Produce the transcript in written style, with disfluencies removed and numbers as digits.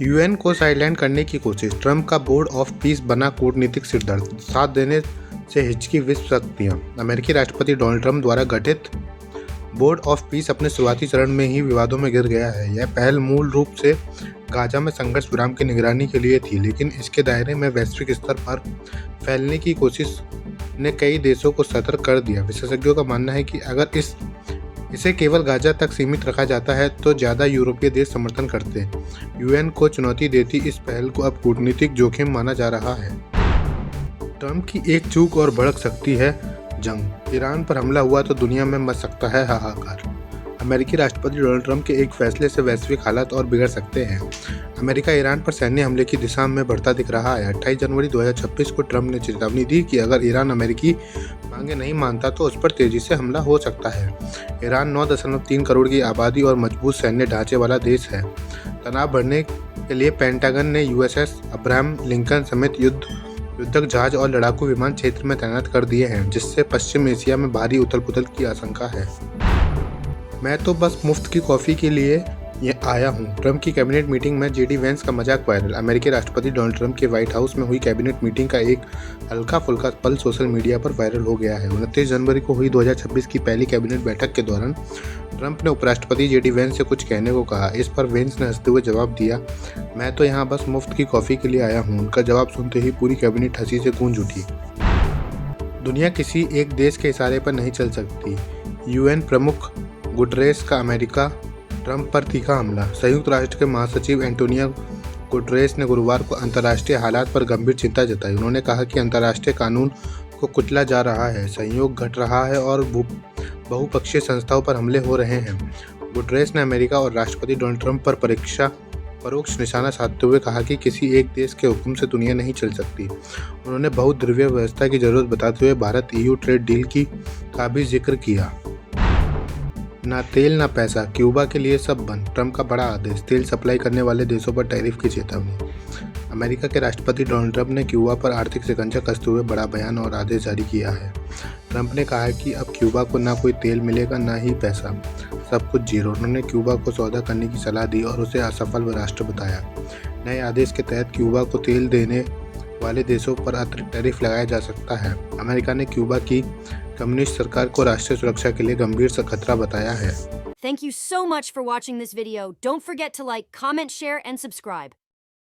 UN को sideline करने की कोशिश, ट्रंप का बोर्ड ऑफ पीस बना कूटनीतिक सिरदर्द, साथ देने से हिचकी विश्व शक्तियां। अमेरिकी राष्ट्रपति डोनाल्ड ट्रंप द्वारा गठित बोर्ड ऑफ पीस अपने शुरुआती चरण में ही विवादों में घिर गया है। यह पहल मूल रूप से गाजा में संघर्ष विराम की निगरानी के लिए थी, लेकिन इसके दायरे में वैश्विक स्तर पर फैलने की कोशिश ने कई देशों को सतर्क कर दिया। विशेषज्ञों का मानना है कि अगर इसे केवल गाजा तक सीमित रखा जाता है तो ज़्यादा यूरोपीय देश समर्थन करते। यूएन को चुनौती देती इस पहल को अब कूटनीतिक जोखिम माना जा रहा है। ट्रंप की एक चूक और भड़क सकती है जंग। ईरान पर हमला हुआ तो दुनिया में मच सकता है हाहाकार। अमेरिकी राष्ट्रपति डोनाल्ड ट्रंप के एक फैसले से वैश्विक हालात और बिगड़ सकते हैं। अमेरिका ईरान पर सैन्य हमले की दिशा में बढ़ता दिख रहा है। 28 जनवरी 2026 को ट्रंप ने चेतावनी दी कि अगर ईरान अमेरिकी मांगे नहीं मानता तो उस पर तेजी से हमला हो सकता है। ईरान 9.3 करोड़ की आबादी और मजबूत सैन्य ढांचे वाला देश है। तनाव बढ़ने के लिए पेंटागन ने यूएसएस अब्राहम लिंकन समेत युद्धक जहाज और लड़ाकू विमान क्षेत्र में तैनात कर दिए हैं, जिससे पश्चिम एशिया में भारी उथल-पुथल की आशंका है। मैं तो बस मुफ्त की कॉफ़ी के लिए आया हूँ। ट्रंप की कैबिनेट मीटिंग में जेडी वेंस का मजाक वायरल। अमेरिकी राष्ट्रपति डोनाल्ड ट्रंप के व्हाइट हाउस में हुई कैबिनेट मीटिंग का एक हल्का फुल्का पल सोशल मीडिया पर वायरल हो गया है। 29 जनवरी को हुई 2026 की पहली कैबिनेट बैठक के दौरान ट्रंप ने उपराष्ट्रपति जेडी वेंस से कुछ कहने को कहा। इस पर वेंस ने हंसते हुए जवाब दिया, मैं तो यहाँ बस मुफ्त की कॉफ़ी के लिए आया हूँ। उनका जवाब सुनते ही पूरी कैबिनेट हंसी से गूंज उठी। दुनिया किसी एक देश के इशारे पर नहीं चल सकती। यूएन प्रमुख गुटरेस का अमेरिका ट्रंप पर तीखा हमला। संयुक्त राष्ट्र के महासचिव एंटोनियो गुटरेस ने गुरुवार को अंतर्राष्ट्रीय हालात पर गंभीर चिंता जताई। उन्होंने कहा कि अंतर्राष्ट्रीय कानून को कुचला जा रहा है, सहयोग घट रहा है और बहुपक्षीय संस्थाओं पर हमले हो रहे हैं। गुटरेस ने अमेरिका और राष्ट्रपति डोनाल्ड ट्रंप पर परोक्ष निशाना साधते हुए कहा कि किसी एक देश के हुक्म से दुनिया नहीं चल सकती। उन्होंने बहुद्रव्य व्यवस्था की जरूरत बताते हुए भारत ईयू ट्रेड डील का भी जिक्र किया। ना तेल ना पैसा, क्यूबा के लिए सब बंद, ट्रंप का बड़ा आदेश। तेल सप्लाई करने वाले देशों पर टैरिफ की चेतावनी। अमेरिका के राष्ट्रपति डोनाल्ड ट्रंप ने क्यूबा पर आर्थिक शिकंजा कसते हुए बड़ा बयान और आदेश जारी किया है। ट्रंप ने कहा है कि अब क्यूबा को ना कोई तेल मिलेगा ना ही पैसा, सब कुछ जीरो। उन्होंने क्यूबा को सौदा करने की सलाह दी और उसे असफल राष्ट्र बताया। नए आदेश के तहत क्यूबा को तेल देने वाले देशों पर अतिरिक्त टैरिफ लगाया जा सकता है। अमेरिका ने क्यूबा की कम्युनिस्ट सरकार को राष्ट्रीय सुरक्षा के लिए गंभीर सा खतरा बताया है। Thank you so much for watching this video. Don't forget to like, comment, share, and subscribe.